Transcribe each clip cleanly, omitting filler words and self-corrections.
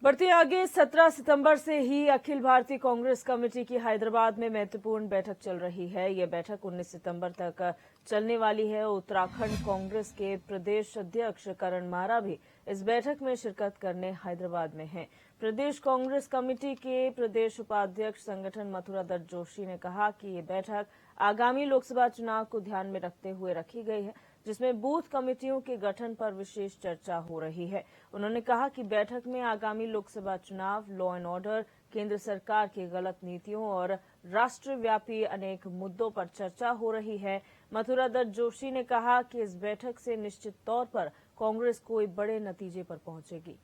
बढ़ते आगे 17 सितंबर से ही अखिल भारतीय कांग्रेस कमेटी की हैदराबाद में महत्वपूर्ण बैठक चल रही है। यह बैठक 19 सितंबर तक चलने वाली है। उत्तराखंड कांग्रेस के प्रदेश अध्यक्ष करण मारा भी इस बैठक में शिरकत करने हैदराबाद में हैं। प्रदेश कांग्रेस कमेटी के प्रदेश उपाध्यक्ष संगठन मथुरा दत्त जोशी ने कहा कि ये बैठक आगामी लोकसभा चुनाव को ध्यान में रखते हुए रखी गई है, जिसमें बूथ कमेटियों के गठन पर विशेष चर्चा हो रही है। उन्होंने कहा कि बैठक में आगामी लोकसभा चुनाव, लॉ एंड ऑर्डर, केंद्र सरकार की गलत नीतियों और राष्ट्रव्यापी अनेक मुद्दों पर चर्चा हो रही है। मथुरा दत्त जोशी ने कहा कि इस बैठक से निश्चित तौर पर कांग्रेस कोई बड़े नतीजे पर पहुंचेगी।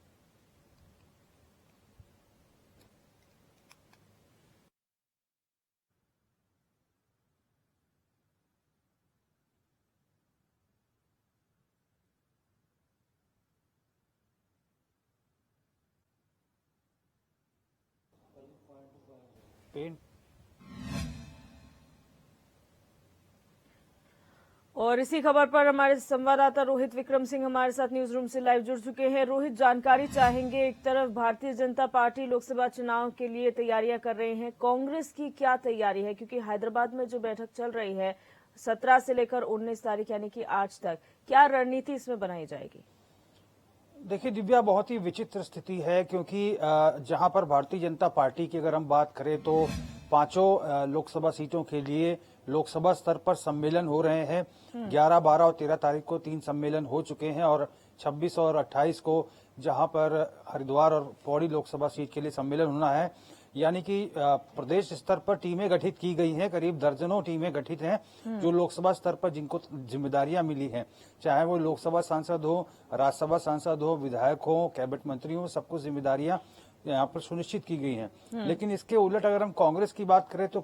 और इसी खबर पर हमारे संवाददाता रोहित विक्रम सिंह हमारे साथ न्यूज रूम से लाइव जुड़ चुके हैं। रोहित, जानकारी चाहेंगे। एक तरफ भारतीय जनता पार्टी लोकसभा चुनाव के लिए तैयारियां कर रही है, कांग्रेस की क्या तैयारी है? क्योंकि हैदराबाद में जो बैठक चल रही है 17 से लेकर 19 तारीख यानी कि आज तक, क्या रणनीति इसमें बनाई जाएगी? देखिए दिव्या, बहुत ही विचित्र स्थिति है क्योंकि जहां पर भारतीय जनता पार्टी की अगर हम बात करें तो पांचों लोकसभा सीटों के लिए लोकसभा स्तर पर सम्मेलन हो रहे हैं। 11, 12 और 13 तारीख को 3 सम्मेलन हो चुके हैं और 26 और 28 को जहां पर हरिद्वार और पौड़ी लोकसभा सीट के लिए सम्मेलन होना है। यानी कि प्रदेश स्तर पर टीमें गठित की गई हैं, करीब दर्जनों टीमें गठित हैं जो लोकसभा स्तर पर जिनको जिम्मेदारियां मिली हैं, चाहे वो लोकसभा सांसद हो, राज्यसभा सांसद हो, विधायक हो, कैबिनेट मंत्री हो, सबको जिम्मेदारियां यहाँ पर सुनिश्चित की गई हैं। लेकिन इसके उलट अगर हम कांग्रेस की बात करें तो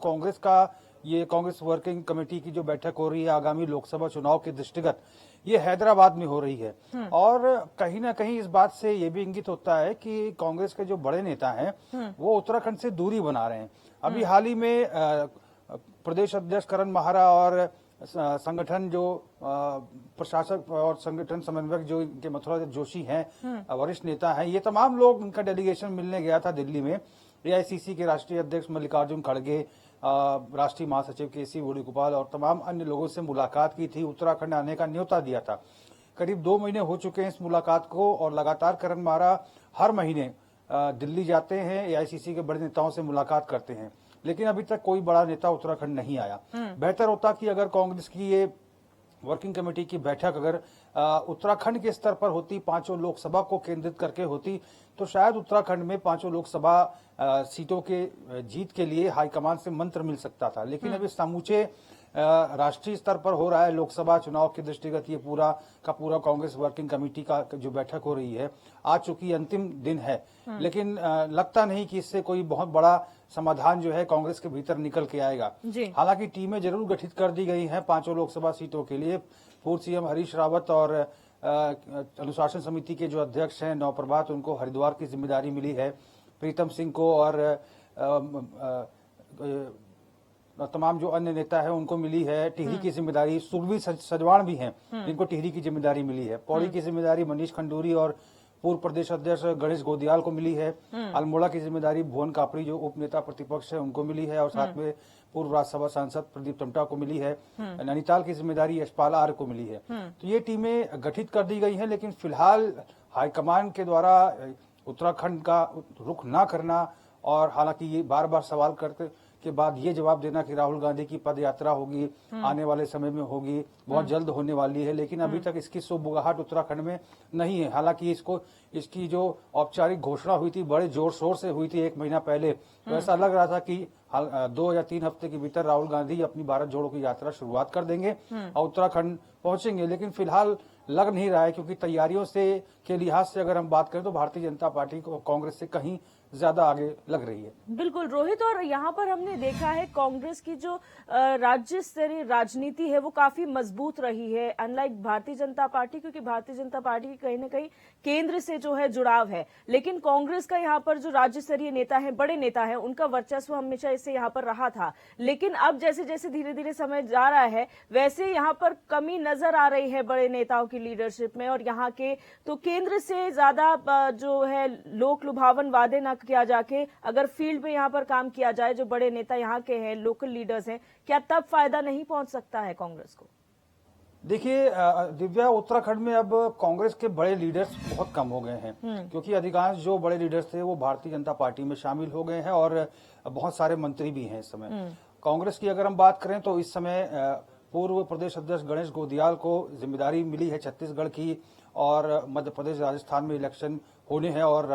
कांग्रेस वर्किंग कमेटी की जो बैठक हो रही है आगामी लोकसभा चुनाव के दृष्टिगत, ये हैदराबाद में हो रही है। और कहीं ना कहीं इस बात से ये भी इंगित होता है कि कांग्रेस के जो बड़े नेता हैं वो उत्तराखंड से दूरी बना रहे हैं। अभी हाल ही में प्रदेश अध्यक्ष करण माहरा और संगठन जो प्रशासक और संगठन समन्वयक जो इनके मथुरा जोशी हैं, वरिष्ठ नेता हैं, ये तमाम लोग, इनका डेलीगेशन मिलने गया था दिल्ली में। एआईसीसी के राष्ट्रीय अध्यक्ष मल्लिकार्जुन खड़गे, राष्ट्रीय महासचिव केसी वेणुगोपाल और तमाम अन्य लोगों से मुलाकात की थी, उत्तराखंड आने का न्योता दिया था। करीब 2 महीने हो चुके हैं इस मुलाकात को और लगातार करण माहरा हर महीने दिल्ली जाते हैं, एआईसीसी के बड़े नेताओं से मुलाकात करते हैं, लेकिन अभी तक कोई बड़ा नेता उत्तराखंड नहीं आया। बेहतर होता कि अगर कांग्रेस की ये वर्किंग कमेटी की बैठक अगर उत्तराखंड के स्तर पर होती, पांचों लोकसभा को केंद्रित करके होती, तो शायद उत्तराखंड में पांचों लोकसभा सीटों के जीत के लिए हाईकमान से मंत्र मिल सकता था। लेकिन अभी समूचे राष्ट्रीय स्तर पर हो रहा है लोकसभा चुनाव के दृष्टिगत ये पूरा कांग्रेस वर्किंग कमेटी का जो बैठक हो रही है, आज चूंकि अंतिम दिन है, लेकिन लगता नहीं कि इससे कोई बहुत बड़ा समाधान जो है कांग्रेस के भीतर निकल के आएगा। हालांकि टीमें जरूर गठित कर दी गई हैं पांचों लोकसभा सीटों के लिए। पूर्व सीएम हरीश रावत और अनुशासन समिति के जो अध्यक्ष हैं नवप्रभात, उनको हरिद्वार की जिम्मेदारी मिली है। प्रीतम सिंह को और तमाम जो अन्य नेता है उनको मिली है टिहरी की जिम्मेदारी। सुरभि सजवाण भी हैं जिनको टिहरी की जिम्मेदारी मिली है। पौड़ी की जिम्मेदारी मनीष खंडूरी और पूर्व प्रदेश अध्यक्ष गणेश गोदियाल को मिली है। अल्मोड़ा की जिम्मेदारी भुवन कापड़ी जो उप नेता प्रतिपक्ष है उनको मिली है और साथ में पूर्व राज्यसभा सांसद प्रदीप टमटा को मिली है। नैनीताल की जिम्मेदारी यशपाल आर्य को मिली है। तो ये टीमें गठित कर दी गई हैं, लेकिन फिलहाल हाईकमान के द्वारा उत्तराखंड का रुख न करना और हालांकि ये बार बार सवाल करते के बाद ये जवाब देना कि राहुल गांधी की पद यात्रा होगी, आने वाले समय में होगी, बहुत जल्द होने वाली है, लेकिन अभी तक इसकी सुबुगाहट उत्तराखंड में नहीं है। हालांकि इसकी जो औपचारिक घोषणा हुई थी बड़े जोर शोर से हुई थी 1 महीना पहले, तो ऐसा लग रहा था कि 2 या 3 हफ्ते के भीतर राहुल गांधी अपनी भारत जोड़ो की यात्रा शुरुआत कर देंगे और उत्तराखंड पहुंचेंगे, लेकिन फिलहाल लग नहीं रहा है क्योंकि तैयारियों से के लिहाज से अगर हम बात करें तो भारतीय जनता पार्टी को कांग्रेस से कहीं ज्यादा आगे लग रही है। बिल्कुल रोहित, और यहाँ पर हमने देखा है कांग्रेस की जो राज्य स्तरीय राजनीति है वो काफी मजबूत रही है, अनलाइक भारतीय जनता पार्टी, क्योंकि भारतीय जनता पार्टी की कहीं ना कहीं केंद्र से जो है जुड़ाव है। लेकिन कांग्रेस का यहाँ पर जो राज्य स्तरीय नेता है, बड़े नेता है, उनका वर्चस्व हमेशा इससे यहाँ पर रहा था। लेकिन अब जैसे जैसे धीरे धीरे समय जा रहा है वैसे यहाँ पर कमी नजर आ रही है बड़े नेताओं की लीडरशिप में, और यहाँ के तो केंद्र से ज्यादा जो है लोक लुभावन वादे न किया जाके अगर फील्ड में यहाँ पर काम किया जाए, जो बड़े नेता यहाँ के हैं, लोकल लीडर्स हैं, क्या तब फायदा नहीं पहुंच सकता है कांग्रेस को? देखिए दिव्या, उत्तराखंड में अब कांग्रेस के बड़े लीडर्स बहुत कम हो गए हैं, क्योंकि अधिकांश जो बड़े लीडर्स थे वो भारतीय जनता पार्टी में शामिल हो गए हैं और बहुत सारे मंत्री भी हैं इस समय। कांग्रेस की अगर हम बात करें तो इस समय पूर्व प्रदेश अध्यक्ष गणेश गोदियाल को जिम्मेदारी मिली है छत्तीसगढ़ की, और मध्य प्रदेश राजस्थान में इलेक्शन होने हैं, और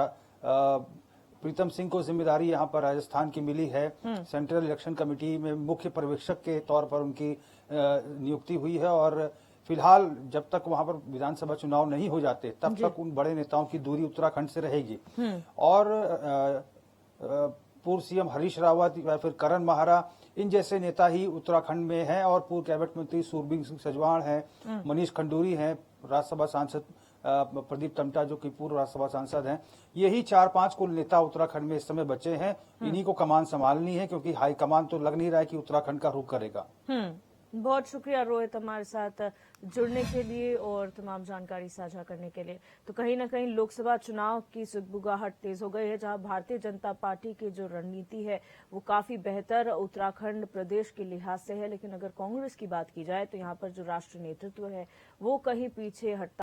प्रीतम सिंह को जिम्मेदारी यहाँ पर राजस्थान की मिली है। सेंट्रल इलेक्शन कमेटी में मुख्य पर्यवेक्षक के तौर पर उनकी नियुक्ति हुई है, और फिलहाल जब तक वहां पर विधानसभा चुनाव नहीं हो जाते तब तक उन बड़े नेताओं की दूरी उत्तराखंड से रहेगी। और पूर्व सीएम हरीश रावत या फिर करण माहरा, इन जैसे नेता ही उत्तराखंड में हैं, और पूर्व कैबिनेट मंत्री सूरबीर सिंह सजवाण हैं, मनीष खंडूरी हैं, राज्यसभा सांसद प्रदीप टम्टा जो कि पूर्व राज्यसभा सांसद हैं। यही 4-5 कुल नेता उत्तराखंड में इस समय बचे हैं। इन्हीं को कमान संभालनी है, क्योंकि हाईकमान तो लग नहीं रहा है कि उत्तराखंड का रुख करेगा। बहुत शुक्रिया रोहित हमारे साथ जुड़ने के लिए और तमाम जानकारी साझा करने के लिए। तो कहीं ना कहीं लोकसभा चुनाव की सुगबुगाहट तेज हो गई है, जहां भारतीय जनता पार्टी की जो रणनीति है वो काफी बेहतर उत्तराखंड प्रदेश के लिहाज से है। लेकिन अगर कांग्रेस की बात की जाए तो यहाँ पर जो राष्ट्रीय नेतृत्व है वो कहीं पीछे हटता